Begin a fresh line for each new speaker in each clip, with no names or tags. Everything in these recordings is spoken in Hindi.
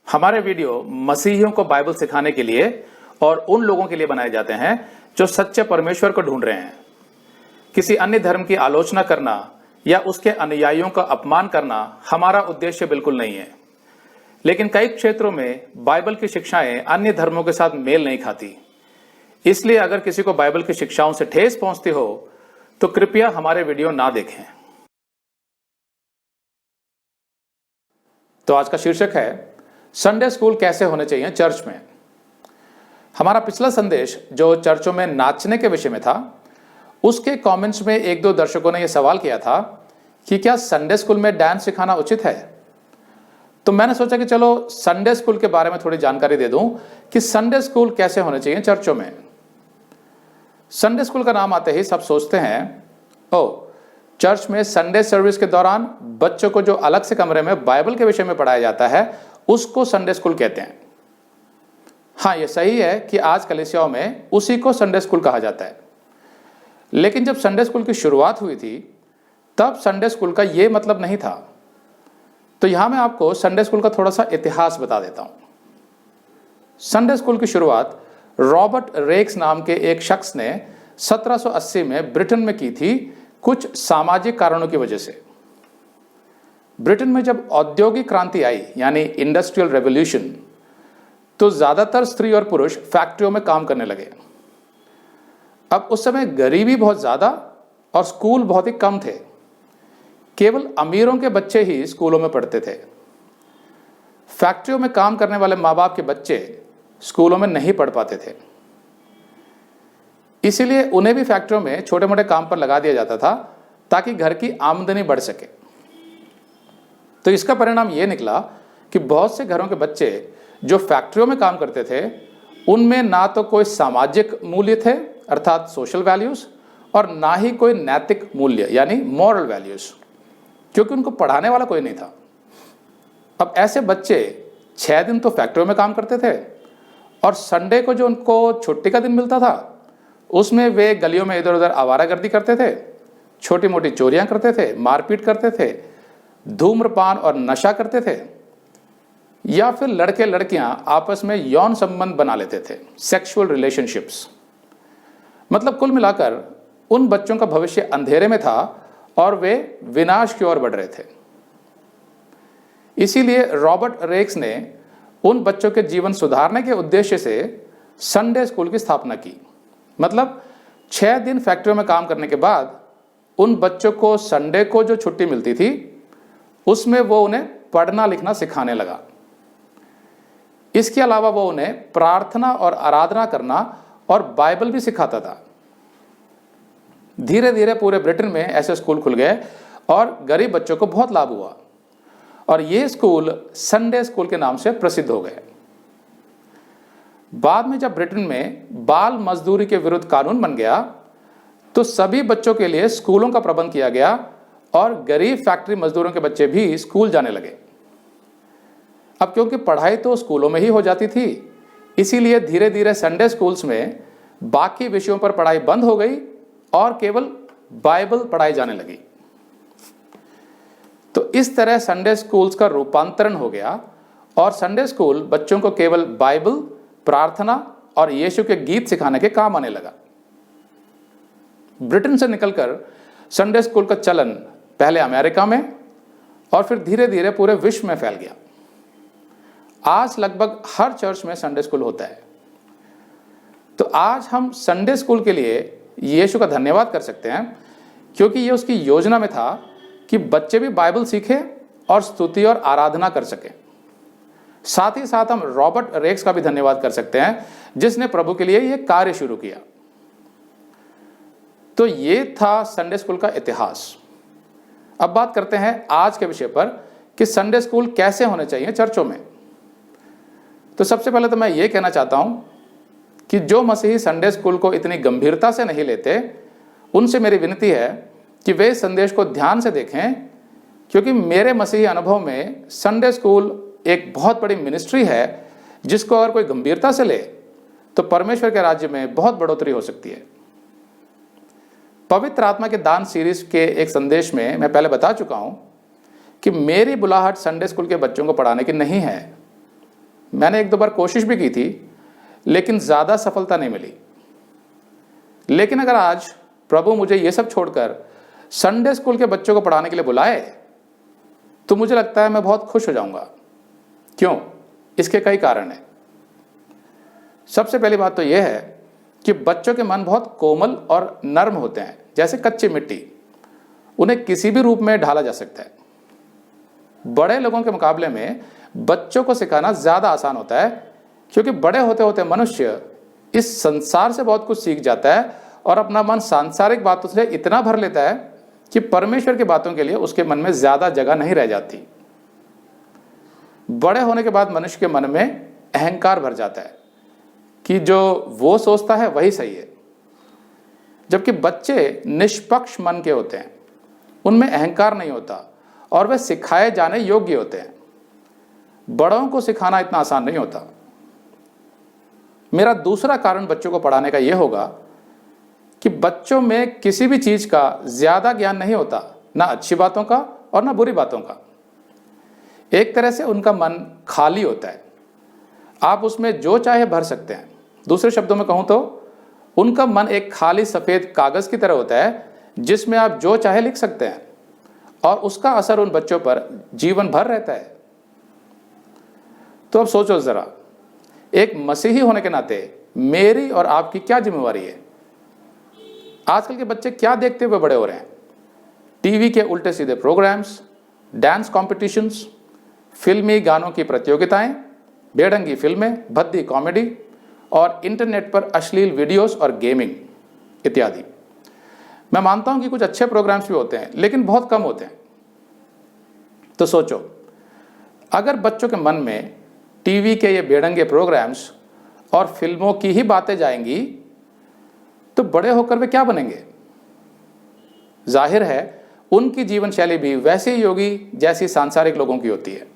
हमारे वीडियो मसीहियों को बाइबल सिखाने के लिए और उन लोगों के लिए बनाए जाते हैं जो सच्चे परमेश्वर को ढूंढ रहे हैं। किसी अन्य धर्म की आलोचना करना या उसके अनुयायियों का अपमान करना हमारा उद्देश्य बिल्कुल नहीं है, लेकिन कई क्षेत्रों में बाइबल की शिक्षाएं अन्य धर्मों के साथ मेल नहीं खाती। इसलिए अगर किसी को बाइबल की शिक्षाओं से ठेस पहुंचती हो तो कृपया हमारे वीडियो ना देखें। तो आज का शीर्षक है संडे स्कूल कैसे होने चाहिए चर्च में। हमारा पिछला संदेश जो चर्चों में नाचने के विषय में था, उसके कमेंट्स में एक दो दर्शकों ने यह सवाल किया था कि क्या संडे स्कूल में डांस सिखाना उचित है। तो मैंने सोचा कि चलो संडे स्कूल के बारे में थोड़ी जानकारी दे दूं कि संडे स्कूल कैसे होने चाहिए चर्चों में। संडे स्कूल का नाम आते ही सब सोचते हैं चर्च में संडे सर्विस के दौरान बच्चों को जो अलग से कमरे में बाइबल के विषय में पढ़ाया जाता है उसको संडे स्कूल कहते हैं। हाँ, यह सही है कि आज कलीसियाओं में उसी को संडे स्कूल कहा जाता है, लेकिन जब संडे स्कूल की शुरुआत हुई थी तब संडे स्कूल का यह मतलब नहीं था। तो यहां मैं आपको संडे स्कूल का थोड़ा सा इतिहास बता देता हूं। संडे स्कूल की शुरुआत रॉबर्ट रेक्स नाम के एक शख्स ने 1780 में ब्रिटेन में की थी, कुछ सामाजिक कारणों की वजह से। ब्रिटेन में जब औद्योगिक क्रांति आई यानी इंडस्ट्रियल रेवोल्यूशन, तो ज्यादातर स्त्री और पुरुष फैक्ट्रियों में काम करने लगे। अब उस समय गरीबी बहुत ज्यादा और स्कूल बहुत ही कम थे। केवल अमीरों के बच्चे ही स्कूलों में पढ़ते थे। फैक्ट्रियों में काम करने वाले माँ बाप के बच्चे स्कूलों में नहीं पढ़ पाते थे, इसीलिए उन्हें भी फैक्ट्रियों में छोटे मोटे काम पर लगा दिया जाता था ताकि घर की आमदनी बढ़ सके। तो इसका परिणाम यह निकला कि बहुत से घरों के बच्चे जो फैक्ट्रियों में काम करते थे उनमें ना तो कोई सामाजिक मूल्य थे अर्थात सोशल वैल्यूज, और ना ही कोई नैतिक मूल्य यानी मॉरल वैल्यूज, क्योंकि उनको पढ़ाने वाला कोई नहीं था। अब ऐसे बच्चे 6 दिन तो फैक्ट्रियों में काम करते थे और संडे को जो उनको छुट्टी का दिन मिलता था उसमें वे गलियों में इधर उधर आवारागर्दी करते थे, छोटी मोटी चोरियां करते थे, मारपीट करते थे, धूम्रपान और नशा करते थे, या फिर लड़के लड़कियां आपस में यौन संबंध बना लेते थे, सेक्सुअल रिलेशनशिप्स। मतलब कुल मिलाकर उन बच्चों का भविष्य अंधेरे में था और वे विनाश की ओर बढ़ रहे थे। इसीलिए रॉबर्ट रेक्स ने उन बच्चों के जीवन सुधारने के उद्देश्य से संडे स्कूल की स्थापना की। मतलब 6 दिन फैक्ट्रियों में काम करने के बाद उन बच्चों को संडे को जो छुट्टी मिलती थी उसमें वो उन्हें पढ़ना लिखना सिखाने लगा। इसके अलावा वो उन्हें प्रार्थना और आराधना करना और बाइबल भी सिखाता था। धीरे धीरे पूरे ब्रिटेन में ऐसे स्कूल खुल गए और गरीब बच्चों को बहुत लाभ हुआ और ये स्कूल संडे स्कूल के नाम से प्रसिद्ध हो गए। बाद में जब ब्रिटेन में बाल मजदूरी के विरुद्ध कानून बन गया तो सभी बच्चों के लिए स्कूलों का प्रबंध किया गया और गरीब फैक्ट्री मजदूरों के बच्चे भी स्कूल जाने लगे। अब क्योंकि पढ़ाई तो स्कूलों में ही हो जाती थी, इसीलिए धीरे धीरे संडे स्कूल्स में बाकी विषयों पर पढ़ाई बंद हो गई और केवल बाइबल पढ़ाई जाने लगी। तो इस तरह संडे स्कूल्स का रूपांतरण हो गया और संडे स्कूल बच्चों को केवल बाइबल, प्रार्थना और यीशु के गीत सिखाने के काम आने लगा। ब्रिटेन से निकलकर संडे स्कूल का चलन पहले अमेरिका में और फिर धीरे धीरे पूरे विश्व में फैल गया। आज लगभग हर चर्च में संडे स्कूल होता है। तो आज हम संडे स्कूल के लिए यीशु का धन्यवाद कर सकते हैं, क्योंकि ये उसकी योजना में था कि बच्चे भी बाइबल सीखें और स्तुति और आराधना कर सकें। साथ ही साथ हम रॉबर्ट रेक्स का भी धन्यवाद कर सकते हैं जिसने प्रभु के लिए यह कार्य शुरू किया। तो ये था संडे स्कूल का इतिहास। अब बात करते हैं आज के विषय पर कि संडे स्कूल कैसे होने चाहिए चर्चों में। तो सबसे पहले तो मैं ये कहना चाहता हूं कि जो मसीही संडे स्कूल को इतनी गंभीरता से नहीं लेते उनसे मेरी विनती है कि वे संदेश को ध्यान से देखें, क्योंकि मेरे मसीही अनुभव में संडे स्कूल एक बहुत बड़ी मिनिस्ट्री है जिसको अगर कोई गंभीरता से ले तो परमेश्वर के राज्य में बहुत बढ़ोतरी हो सकती है। पवित्र आत्मा के दान सीरीज के एक संदेश में मैं पहले बता चुका हूं कि मेरी बुलाहट संडे स्कूल के बच्चों को पढ़ाने की नहीं है, मैंने एक दो बार कोशिश भी की थी, लेकिन ज़्यादा सफलता नहीं मिली। लेकिन अगर आज प्रभु मुझे ये सब छोड़कर संडे स्कूल के बच्चों को पढ़ाने के लिए बुलाए तो मुझे लगता है मैं बहुत खुश हो जाऊंगा। क्यों? इसके कई कारण हैं। सबसे पहली बात तो यह है कि बच्चों के मन बहुत कोमल और नर्म होते हैं, जैसे कच्ची मिट्टी। उन्हें किसी भी रूप में ढाला जा सकता है। बड़े लोगों के मुकाबले में बच्चों को सिखाना ज़्यादा आसान होता है, क्योंकि बड़े होते होते मनुष्य इस संसार से बहुत कुछ सीख जाता है और अपना मन सांसारिक बातों से इतना भर लेता है कि परमेश्वर की बातों के लिए उसके मन में ज़्यादा जगह नहीं रह जाती। बड़े होने के बाद मनुष्य के मन में अहंकार भर जाता है कि जो वो सोचता है वही सही है, जबकि बच्चे निष्पक्ष मन के होते हैं, उनमें अहंकार नहीं होता और वे सिखाए जाने योग्य होते हैं। बड़ों को सिखाना इतना आसान नहीं होता। मेरा दूसरा कारण बच्चों को पढ़ाने का यह होगा कि बच्चों में किसी भी चीज का ज्यादा ज्ञान नहीं होता, ना अच्छी बातों का और ना बुरी बातों का। एक तरह से उनका मन खाली होता है, आप उसमें जो चाहे भर सकते हैं। दूसरे शब्दों में कहूं तो उनका मन एक खाली सफेद कागज की तरह होता है जिसमें आप जो चाहे लिख सकते हैं और उसका असर उन बच्चों पर जीवन भर रहता है। तो अब सोचो जरा, एक मसीही होने के नाते मेरी और आपकी क्या जिम्मेवारी है? आजकल के बच्चे क्या देखते हुए बड़े हो रहे हैं? टीवी के उल्टे सीधे प्रोग्राम्स, डांस कॉम्पिटिशन्स, फिल्मी गानों की प्रतियोगिताएं, बेढंगी फिल्में, भद्दी कॉमेडी और इंटरनेट पर अश्लील वीडियोस और गेमिंग इत्यादि। मैं मानता हूं कि कुछ अच्छे प्रोग्राम्स भी होते हैं, लेकिन बहुत कम होते हैं। तो सोचो, अगर बच्चों के मन में टीवी के ये बेढंगे प्रोग्राम्स और फिल्मों की ही बातें जाएंगी तो बड़े होकर वे क्या बनेंगे? जाहिर है उनकी जीवन शैली भी वैसी ही होगी जैसी सांसारिक लोगों की होती है।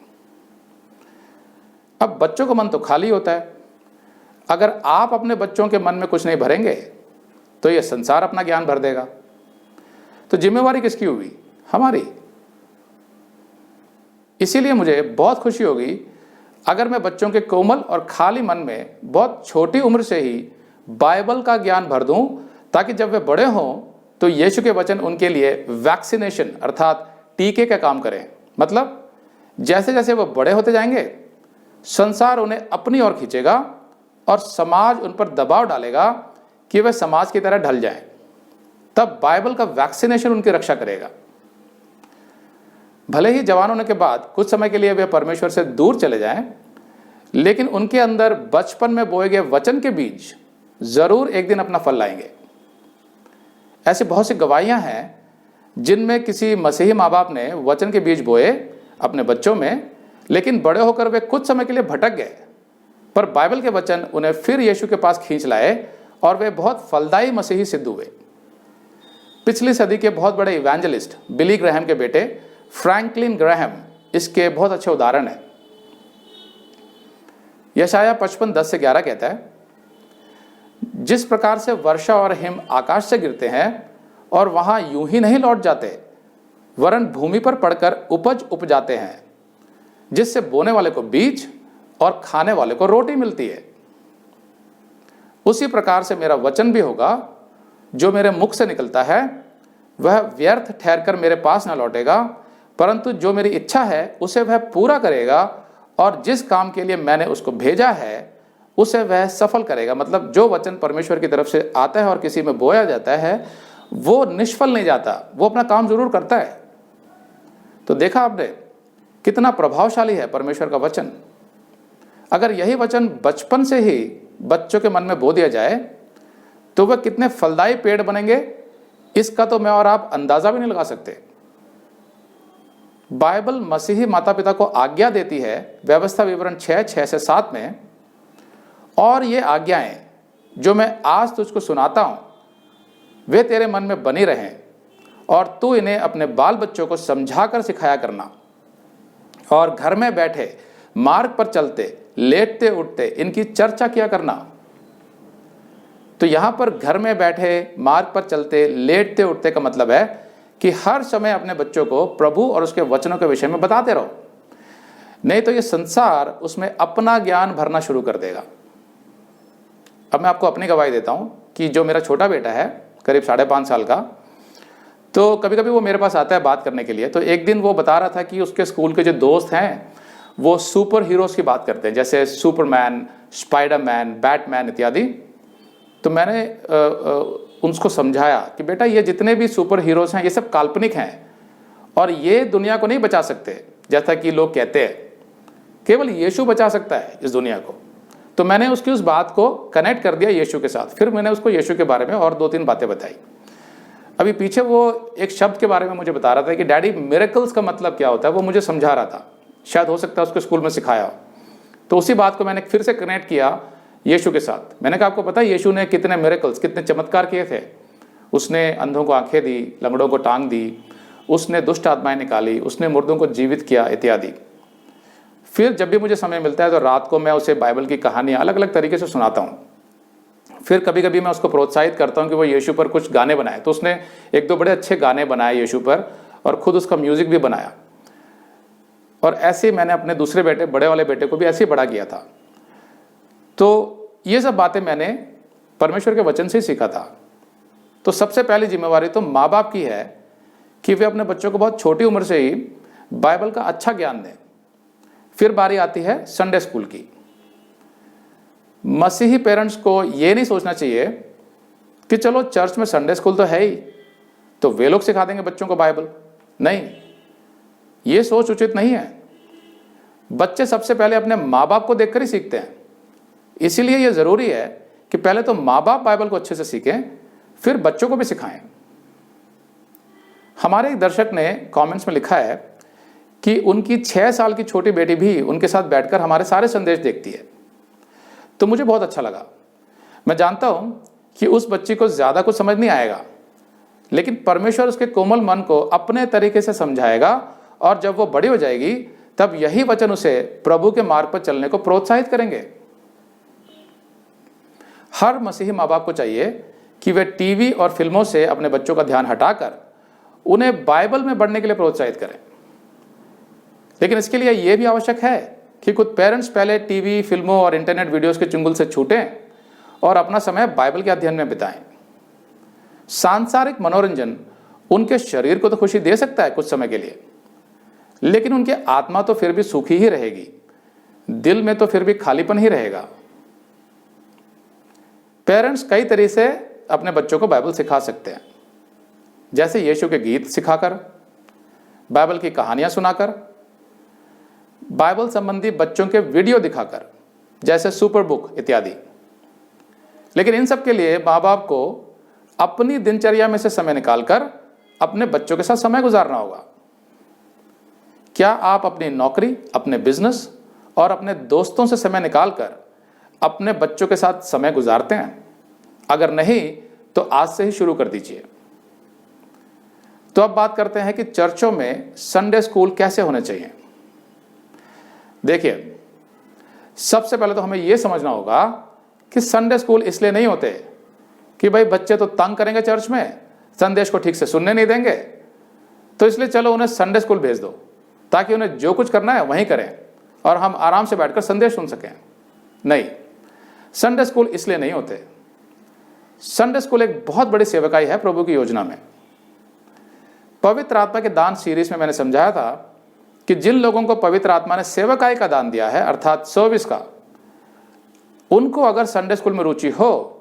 अब बच्चों का मन तो खाली होता है। अगर आप अपने बच्चों के मन में कुछ नहीं भरेंगे तो यह संसार अपना ज्ञान भर देगा। तो जिम्मेवारी किसकी हुई? हमारी। इसीलिए मुझे बहुत खुशी होगी अगर मैं बच्चों के कोमल और खाली मन में बहुत छोटी उम्र से ही बाइबल का ज्ञान भर दूं, ताकि जब वे बड़े हों तो यीशु के वचन उनके लिए वैक्सीनेशन अर्थात टीके का काम करें। मतलब जैसे जैसे वो बड़े होते जाएंगे संसार उन्हें अपनी ओर खींचेगा और समाज उन पर दबाव डालेगा कि वे समाज की तरह ढल जाएं। तब बाइबल का वैक्सीनेशन उनकी रक्षा करेगा। भले ही जवान होने के बाद कुछ समय के लिए वे परमेश्वर से दूर चले जाएं, लेकिन उनके अंदर बचपन में बोए गए वचन के बीज जरूर एक दिन अपना फल लाएंगे। ऐसी बहुत सी गवाहियां हैं जिनमें किसी मसीही माँ बाप ने वचन के बीज बोए अपने बच्चों में, लेकिन बड़े होकर वे कुछ समय के लिए भटक गए, पर बाइबल के वचन उन्हें फिर यीशु के पास खींच लाए और वे बहुत फलदायी मसीही सिद्ध हुए। पिछली सदी के बहुत बड़े इवेंजलिस्ट बिली ग्राहम के बेटे फ्रैंकलिन ग्राहम इसके बहुत अच्छे उदाहरण है। यशाया 55:10-11 कहता है, जिस प्रकार से वर्षा और हिम आकाश से गिरते हैं और वहां यूं ही नहीं लौट जाते, वरन भूमि पर पड़कर उपज उपजाते हैं, जिससे बोने वाले को बीज और खाने वाले को रोटी मिलती है, उसी प्रकार से मेरा वचन भी होगा जो मेरे मुख से निकलता है, वह व्यर्थ ठहरकर मेरे पास न लौटेगा, परंतु जो मेरी इच्छा है उसे वह पूरा करेगा और जिस काम के लिए मैंने उसको भेजा है उसे वह सफल करेगा। मतलब जो वचन परमेश्वर की तरफ से आता है और किसी में बोया जाता है वो निष्फल नहीं जाता, वो अपना काम जरूर करता है। तो देखा आपने कितना प्रभावशाली है परमेश्वर का वचन। अगर यही वचन बचपन से ही बच्चों के मन में बो दिया जाए तो वह कितने फलदायी पेड़ बनेंगे, इसका तो मैं और आप अंदाजा भी नहीं लगा सकते। बाइबल मसीही माता पिता को आज्ञा देती है व्यवस्था विवरण 6:6-7 में, और ये आज्ञाएं जो मैं आज तुझको सुनाता हूं वे तेरे मन में बनी रहें और तू इन्हें अपने बाल बच्चों को समझाकर सिखाया करना, और घर में बैठे मार्ग पर चलते लेटते उठते इनकी चर्चा किया करना। तो यहां पर घर में बैठे मार्ग पर चलते लेटते उठते का मतलब है कि हर समय अपने बच्चों को प्रभु और उसके वचनों के विषय में बताते रहो। नहीं तो ये संसार उसमें अपना ज्ञान भरना शुरू कर देगा। अब मैं आपको अपनी गवाही देता हूँ कि जो मेरा छोटा बेटा है करीब 5.5 साल का, तो कभी कभी वो मेरे पास आता है बात करने के लिए। तो एक दिन वो बता रहा था कि उसके स्कूल के जो दोस्त हैं वो सुपर हीरोज़ की बात करते हैं, जैसे सुपरमैन, स्पाइडरमैन, बैटमैन इत्यादि। तो मैंने उनको समझाया कि बेटा ये जितने भी सुपर हीरोज़ हैं ये सब काल्पनिक हैं और ये दुनिया को नहीं बचा सकते, जैसा कि लोग कहते हैं। केवल यीशु बचा सकता है इस दुनिया को। तो मैंने उसकी उस बात को कनेक्ट कर दिया यीशु के साथ। फिर मैंने उसको यीशु के बारे में और 2-3 बातें बताई। अभी पीछे वो एक शब्द के बारे में मुझे बता रहा था कि डैडी मिरेकल्स का मतलब क्या होता है, वो मुझे समझा रहा था। शायद हो सकता है उसको स्कूल में सिखाया। तो उसी बात को मैंने फिर से कनेक्ट किया यीशु के साथ। मैंने कहा आपको पता है यीशु ने कितने मिरेकल्स, कितने चमत्कार किए थे। उसने अंधों को आंखें दी, लंगड़ों को टांग दी, उसने दुष्ट आत्माएं निकाली, उसने मुर्दों को जीवित किया इत्यादि। फिर जब भी मुझे समय मिलता है तो रात को मैं उसे बाइबल की कहानियाँ अलग अलग तरीके से सुनाता हूँ। फिर कभी कभी मैं उसको प्रोत्साहित करता हूँ कि वो यीशु पर कुछ गाने बनाए। तो उसने 1-2 बड़े अच्छे गाने बनाए यीशु पर और खुद उसका म्यूजिक भी बनाया। और ऐसे ही मैंने अपने दूसरे बेटे, बड़े वाले बेटे को भी ऐसे ही बड़ा किया था। तो ये सब बातें मैंने परमेश्वर के वचन से ही सीखा था। तो सबसे पहली जिम्मेवारी तो माँ बाप की है कि वे अपने बच्चों को बहुत छोटी उम्र से ही बाइबल का अच्छा ज्ञान दें। फिर बारी आती है संडे स्कूल की। मसीही पेरेंट्स को ये नहीं सोचना चाहिए कि चलो चर्च में संडे स्कूल तो है ही, तो वे लोग सिखा देंगे बच्चों को बाइबल। नहीं, ये सोच उचित नहीं है। बच्चे सबसे पहले अपने माँ बाप को देखकर ही सीखते हैं। इसीलिए यह जरूरी है कि पहले तो माँ बाप बाइबल को अच्छे से सीखें, फिर बच्चों को भी सिखाएं। हमारे एक दर्शक ने कमेंट्स में लिखा है कि उनकी 6 साल की छोटी बेटी भी उनके साथ बैठकर हमारे सारे संदेश देखती है। तो मुझे बहुत अच्छा लगा। मैं जानता हूं कि उस बच्ची को ज्यादा कुछ समझ नहीं आएगा, लेकिन परमेश्वर उसके कोमल मन को अपने तरीके से समझाएगा और जब वो बड़ी हो जाएगी तब यही वचन उसे प्रभु के मार्ग पर चलने को प्रोत्साहित करेंगे। हर मसीही माँ बाप को चाहिए कि वे टीवी और फिल्मों से अपने बच्चों का ध्यान हटाकर उन्हें बाइबल में बढ़ने के लिए प्रोत्साहित करें। लेकिन इसके लिए यह भी आवश्यक है कि कुछ पेरेंट्स पहले टीवी, फिल्मों और इंटरनेट वीडियोस के चुंगल से छूटें और अपना समय बाइबल के अध्ययन में बिताएं। सांसारिक मनोरंजन उनके शरीर को तो खुशी दे सकता है कुछ समय के लिए, लेकिन उनकी आत्मा तो फिर भी सुखी ही रहेगी, दिल में तो फिर भी खालीपन ही रहेगा। पेरेंट्स कई तरीके से अपने बच्चों को बाइबल सिखा सकते हैं, जैसे यीशु के गीत सिखाकर, बाइबल की कहानियां सुनाकर, बाइबल संबंधी बच्चों के वीडियो दिखाकर, जैसे सुपर बुक इत्यादि। लेकिन इन सब के लिए माँ बाप को अपनी दिनचर्या में से समय निकालकर अपने बच्चों के साथ समय गुजारना होगा। क्या आप अपनी नौकरी, अपने बिजनेस और अपने दोस्तों से समय निकालकर अपने बच्चों के साथ समय गुजारते हैं? अगर नहीं तो आज से ही शुरू कर दीजिए। तो अब बात करते हैं कि चर्चों में संडे स्कूल कैसे होने चाहिए। देखिए, सबसे पहले तो हमें यह समझना होगा कि संडे स्कूल इसलिए नहीं होते कि भाई बच्चे तो तंग करेंगे चर्च में, संदेश को ठीक से सुनने नहीं देंगे, तो इसलिए चलो उन्हें संडे स्कूल भेज दो ताकि उन्हें जो कुछ करना है वहीं करें और हम आराम से बैठकर संदेश सुन सकें। नहीं, संडे स्कूल इसलिए नहीं होते। संडे स्कूल एक बहुत बड़ी सेवकाई है प्रभु की योजना में। पवित्र आत्मा के दान सीरीज में मैंने समझाया था कि जिन लोगों को पवित्र आत्मा ने सेवकाई का दान दिया है, अर्थात सर्विस का, उनको अगर संडे स्कूल में रुचि हो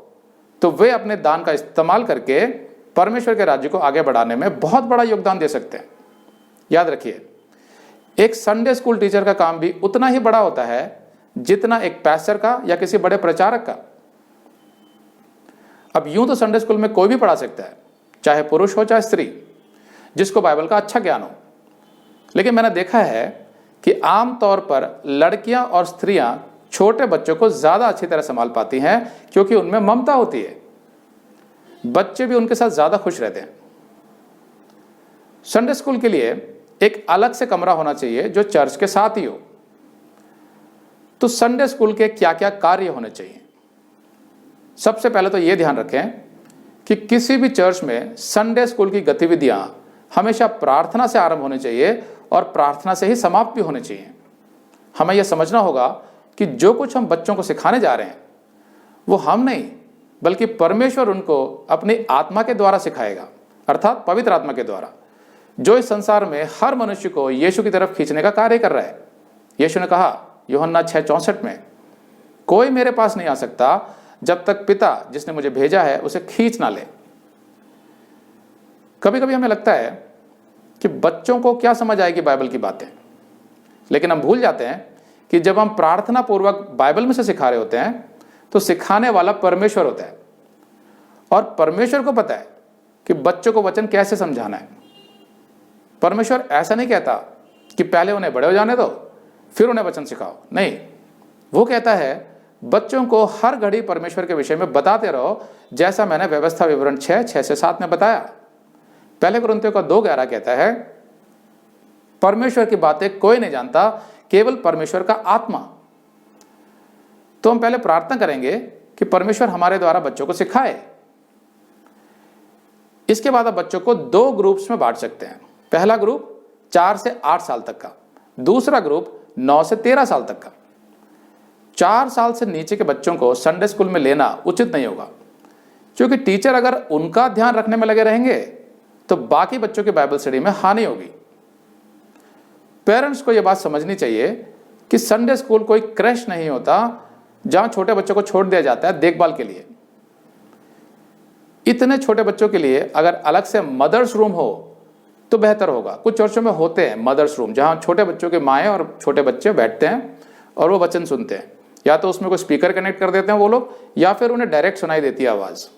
तो वे अपने दान का इस्तेमाल करके परमेश्वर के राज्य को आगे बढ़ाने में बहुत बड़ा योगदान दे सकते हैं। याद रखिए, एक संडे स्कूल टीचर का काम भी उतना ही बड़ा होता है जितना एक पैस्टर का या किसी बड़े प्रचारक का। अब यूं तो संडे स्कूल में कोई भी पढ़ा सकता है, चाहे पुरुष हो चाहे स्त्री, जिसको बाइबल का अच्छा ज्ञान हो। लेकिन मैंने देखा है कि आमतौर पर लड़कियां और स्त्रियां छोटे बच्चों को ज्यादा अच्छी तरह संभाल पाती हैं क्योंकि उनमें ममता होती है। बच्चे भी उनके साथ ज्यादा खुश रहते हैं। संडे स्कूल के लिए एक अलग से कमरा होना चाहिए जो चर्च के साथ ही हो। तो संडे स्कूल के क्या क्या कार्य होने चाहिए? सबसे पहले तो यह ध्यान रखें कि किसी भी चर्च में संडे स्कूल की गतिविधियां हमेशा प्रार्थना से आरंभ होनी चाहिए और प्रार्थना से ही समाप्त भी होनी चाहिए। हमें यह समझना होगा कि जो कुछ हम बच्चों को सिखाने जा रहे हैं वो हम नहीं बल्कि परमेश्वर उनको अपनी आत्मा के द्वारा सिखाएगा, अर्थात पवित्र आत्मा के द्वारा, जो इस संसार में हर मनुष्य को यीशु की तरफ खींचने का कार्य कर रहा है। यीशु ने कहा यूहन्ना 6:64 में, कोई मेरे पास नहीं आ सकता जब तक पिता जिसने मुझे भेजा है उसे खींच ना ले। कभी कभी हमें लगता है कि बच्चों को क्या समझ आएगी बाइबल की बातें, लेकिन हम भूल जाते हैं कि जब हम प्रार्थना पूर्वक बाइबल में से सिखा रहे होते हैं तो सिखाने वाला परमेश्वर होता है, और परमेश्वर को पता है कि बच्चों को वचन कैसे समझाना है। परमेश्वर ऐसा नहीं कहता कि पहले उन्हें बड़े हो जाने दो फिर उन्हें वचन सिखाओ, नहीं, वो कहता है बच्चों को हर घड़ी परमेश्वर के विषय में बताते रहो, जैसा मैंने व्यवस्था विवरण 6:6-7 में बताया। पहले कुरिन्थियों का 2:11 कहता है, परमेश्वर की बातें कोई नहीं जानता, केवल परमेश्वर का आत्मा। तो हम पहले प्रार्थना करेंगे कि परमेश्वर हमारे द्वारा बच्चों को सिखाए। इसके बाद आप बच्चों को 2 ग्रुप्स में बांट सकते हैं। पहला ग्रुप 4 से 8 साल तक का, दूसरा ग्रुप 9 से 13 साल तक का। 4 साल से नीचे के बच्चों को संडे स्कूल में लेना उचित नहीं होगा, क्योंकि टीचर अगर उनका ध्यान रखने में लगे रहेंगे तो बाकी बच्चों की बाइबल स्टडी में हानि होगी। पेरेंट्स को यह बात समझनी चाहिए कि संडे स्कूल कोई क्रैश नहीं होता जहां छोटे बच्चों को छोड़ दिया जाता है देखभाल के लिए। इतने छोटे बच्चों के लिए अगर अलग से मदर्स रूम हो तो बेहतर होगा। कुछ चर्चों में होते हैं मदर्स रूम, जहां छोटे बच्चों के माएँ और छोटे बच्चे बैठते हैं और वो वचन सुनते हैं। या तो उसमें कोई स्पीकर कनेक्ट कर देते हैं वो लोग, या फिर उन्हें डायरेक्ट सुनाई देती है आवाज।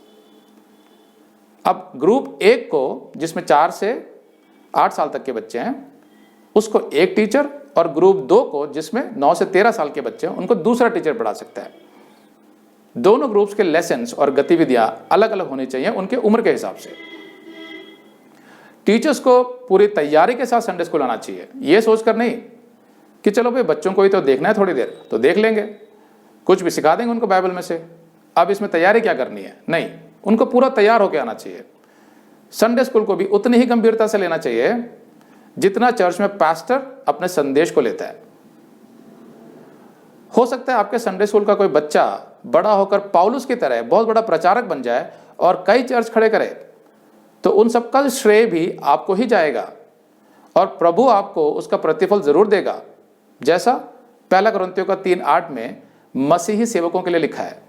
अब ग्रुप 1 को, जिसमें 4 से 8 साल तक के बच्चे हैं, उसको एक टीचर, और ग्रुप 2 को, जिसमें 9 से 13 साल के बच्चे हैं, उनको दूसरा टीचर पढ़ा सकता है। दोनों ग्रुप्स के लेसन्स और गतिविधियां अलग अलग होनी चाहिए उनके उम्र के हिसाब से। टीचर्स को पूरी तैयारी के साथ संडे स्कूल आना चाहिए, यह सोचकर नहीं कि चलो भाई बच्चों को ही तो देखना है, थोड़ी देर तो देख लेंगे, कुछ भी सिखा देंगे उनको बाइबल में से, अब इसमें तैयारी क्या करनी है। नहीं, उनको पूरा तैयार होकर आना चाहिए। संडे स्कूल को भी उतनी ही गंभीरता से लेना चाहिए जितना चर्च में पास्टर अपने संदेश को लेता है। हो सकता है आपके संडे स्कूल का कोई बच्चा बड़ा होकर पौलुस की तरह बहुत बड़ा प्रचारक बन जाए और कई चर्च खड़े करे, तो उन सबका श्रेय भी आपको ही जाएगा और प्रभु आपको उसका प्रतिफल जरूर देगा, जैसा पहला कुरिन्थियों का 3:8 में मसीही सेवकों के लिए लिखा है।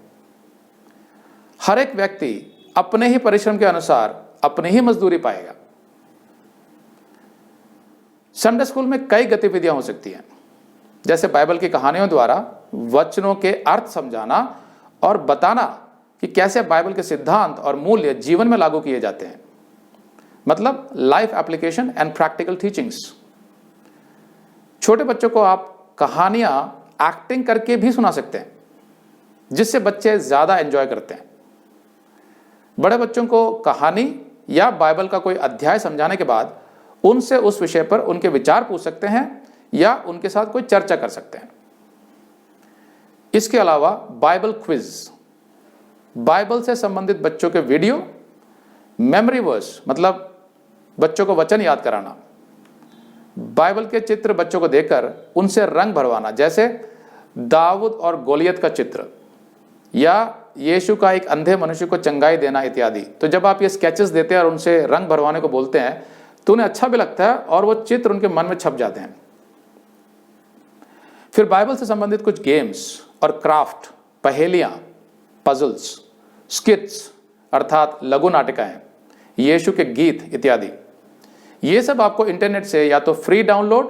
हर एक व्यक्ति अपने ही परिश्रम के अनुसार अपनी ही मजदूरी पाएगा। संडे स्कूल में कई गतिविधियां हो सकती हैं, जैसे बाइबल की कहानियों द्वारा वचनों के अर्थ समझाना और बताना कि कैसे बाइबल के सिद्धांत और मूल्य जीवन में लागू किए जाते हैं, मतलब life application and practical teachings. छोटे बच्चों को आप कहानियां एक्टिंग करके भी सुना सकते हैं, जिससे बच्चे ज्यादा एंजॉय करते हैं। बड़े बच्चों को कहानी या बाइबल का कोई अध्याय समझाने के बाद उनसे उस विषय पर उनके विचार पूछ सकते हैं या उनके साथ कोई चर्चा कर सकते हैं। इसके अलावा बाइबल क्विज, बाइबल से संबंधित बच्चों के वीडियो, मेमोरी वर्स मतलब बच्चों को वचन याद कराना, बाइबल के चित्र बच्चों को देखकर उनसे रंग भरवाना, जैसे दाऊद और गोलियत का चित्र या यीशु का एक अंधे मनुष्य को चंगाई देना इत्यादि। तो जब आप ये स्केचेस देते हैं और उनसे रंग भरवाने को बोलते हैं तो उन्हें अच्छा भी लगता है और वो चित्र उनके मन में छप जाते हैं। फिर बाइबल से संबंधित कुछ गेम्स और क्राफ्ट, पहेलियां, पजल्स, स्किट्स अर्थात लघु नाटिकाएं, यीशु के गीत इत्यादि, ये सब आपको इंटरनेट से या तो फ्री डाउनलोड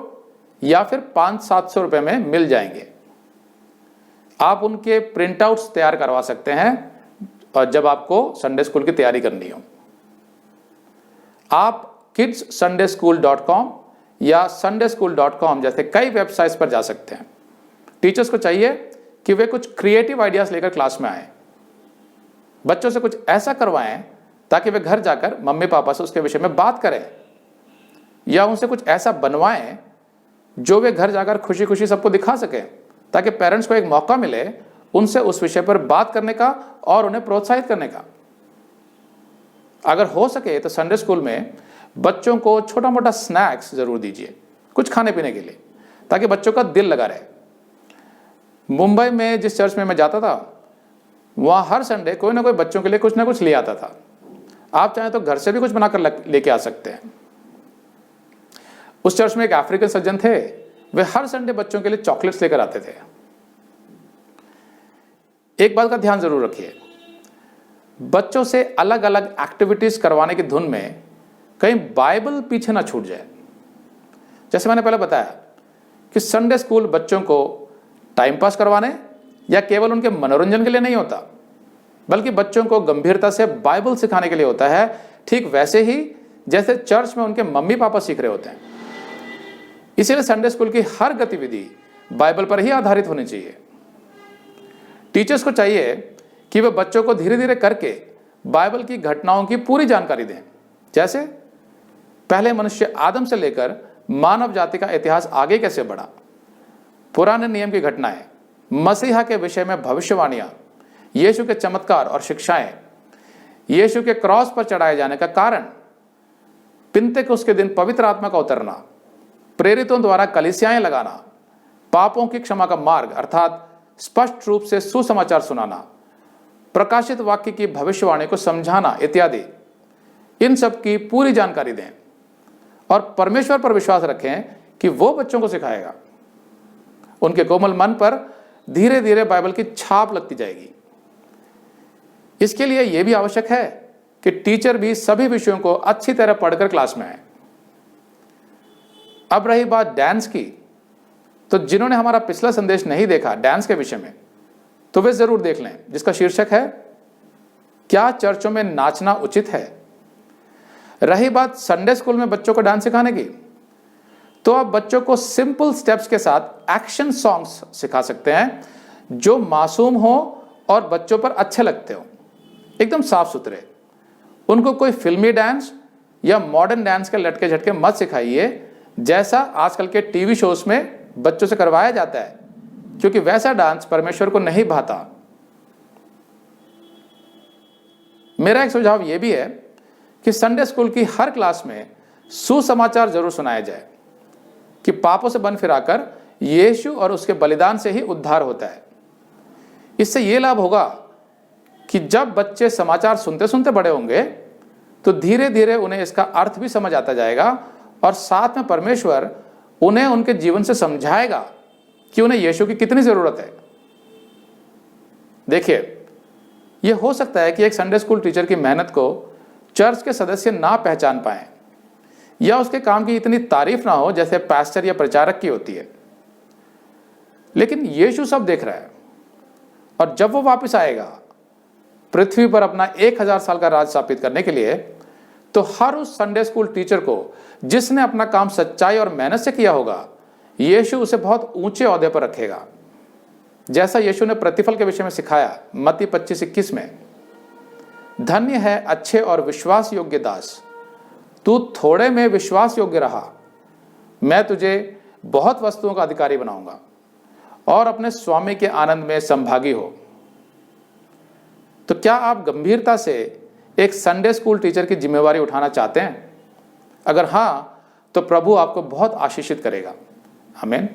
या फिर 500-700 रुपए में मिल जाएंगे। आप उनके प्रिंट आउट्स तैयार करवा सकते हैं और जब आपको संडे स्कूल की तैयारी करनी हो। आप kidssundayschool.com या sundayschool.com जैसे कई वेबसाइट्स पर जा सकते हैं। टीचर्स को चाहिए कि वे कुछ क्रिएटिव आइडियाज लेकर क्लास में आए, बच्चों से कुछ ऐसा करवाएं ताकि वे घर जाकर मम्मी पापा से उसके विषय में बात करें, या उनसे कुछ ऐसा बनवाएं जो वे घर जाकर खुशी खुशी सबको दिखा सकें, ताकि पेरेंट्स को एक मौका मिले उनसे उस विषय पर बात करने का और उन्हें प्रोत्साहित करने का। अगर हो सके तो संडे स्कूल में बच्चों को छोटा मोटा स्नैक्स जरूर दीजिए, कुछ खाने पीने के लिए, ताकि बच्चों का दिल लगा रहे। मुंबई में जिस चर्च में मैं जाता था, वहाँ हर संडे कोई ना कोई बच्चों के लिए कुछ ना कुछ ले आता था। आप चाहें तो घर से भी कुछ बनाकर लेके आ सकते हैं। उस चर्च में एक अफ्रीकन सज्जन थे, वे हर संडे बच्चों के लिए चॉकलेट्स लेकर आते थे। एक बात का ध्यान जरूर रखिए, बच्चों से अलग अलग एक्टिविटीज करवाने की धुन में कहीं बाइबल पीछे ना छूट जाए। जैसे मैंने पहले बताया कि संडे स्कूल बच्चों को टाइम पास करवाने या केवल उनके मनोरंजन के लिए नहीं होता, बल्कि बच्चों को गंभीरता से बाइबल सिखाने के लिए होता है, ठीक वैसे ही जैसे चर्च में उनके मम्मी पापा सीख रहे होते हैं। इसीलिए संडे स्कूल की हर गतिविधि बाइबल पर ही आधारित होनी चाहिए। टीचर्स को चाहिए कि वे बच्चों को धीरे धीरे करके बाइबल की घटनाओं की पूरी जानकारी दें। जैसे पहले मनुष्य आदम से लेकर मानव जाति का इतिहास आगे कैसे बढ़ा, पुराने नियम की घटनाएं, मसीहा के विषय में भविष्यवाणियां, यीशु के चमत्कार और शिक्षाएं, यीशु के क्रॉस पर चढ़ाए जाने का कारण, पिंतेकुस्त के दिन पवित्र आत्मा का उतरना, प्रेरितों द्वारा कलीसियाएं लगाना, पापों की क्षमा का मार्ग अर्थात स्पष्ट रूप से सुसमाचार सुनाना, प्रकाशित वाक्य की भविष्यवाणी को समझाना इत्यादि, इन सब की पूरी जानकारी दें और परमेश्वर पर विश्वास रखें कि वो बच्चों को सिखाएगा। उनके कोमल मन पर धीरे धीरे बाइबल की छाप लगती जाएगी। इसके लिए यह भी आवश्यक है कि टीचर भी सभी विषयों को अच्छी तरह पढ़कर क्लास में आए। अब रही बात डांस की, तो जिन्होंने हमारा पिछला संदेश नहीं देखा डांस के विषय में, तो वे जरूर देख लें, जिसका शीर्षक है क्या चर्चों में नाचना उचित है। रही बात संडे स्कूल में बच्चों को डांस सिखाने की, तो आप बच्चों को सिंपल स्टेप्स के साथ एक्शन सॉन्ग्स सिखा सकते हैं जो मासूम हो और बच्चों पर अच्छे लगते हो, एकदम साफ सुथरे। उनको कोई फिल्मी डांस या मॉडर्न डांस के लटके झटके मत सिखाइए जैसा आजकल के टीवी शोज में बच्चों से करवाया जाता है, क्योंकि वैसा डांस परमेश्वर को नहीं भाता। मेरा एक सुझाव यह भी है कि संडे स्कूल की हर क्लास में सुसमाचार जरूर सुनाया जाए कि पापों से बन फिराकर यीशु और उसके बलिदान से ही उद्धार होता है। इससे यह लाभ होगा कि जब बच्चे समाचार सुनते सुनते बड़े होंगे तो धीरे धीरे उन्हें इसका अर्थ भी समझ आता जाएगा और साथ में परमेश्वर उन्हें उनके जीवन से समझाएगा कि उन्हें यीशु की कितनी जरूरत है। देखिए, यह हो सकता है कि एक संडे स्कूल टीचर की मेहनत को चर्च के सदस्य ना पहचान पाएं या उसके काम की इतनी तारीफ ना हो जैसे पास्टर या प्रचारक की होती है, लेकिन यीशु सब देख रहा है और जब वो वापस आएगा पृथ्वी पर अपना 1000 साल का राज स्थापित करने के लिए, तो हर उस संडे स्कूल टीचर को जिसने अपना काम सच्चाई और मेहनत से किया होगा, यीशु उसे बहुत ऊंचे ओहदे पर रखेगा। जैसा यीशु ने प्रतिफल के विषय में सिखाया मत्ती 25:21 में, धन्य है अच्छे और विश्वास योग्य दास, तू थोड़े में विश्वास योग्य रहा, मैं तुझे बहुत वस्तुओं का अधिकारी बनाऊंगा और अपने स्वामी के आनंद में संभागी हो। तो क्या आप गंभीरता से एक संडे स्कूल टीचर की जिम्मेवारी उठाना चाहते हैं? अगर हाँ, तो प्रभु आपको बहुत आशीषित करेगा। आमीन।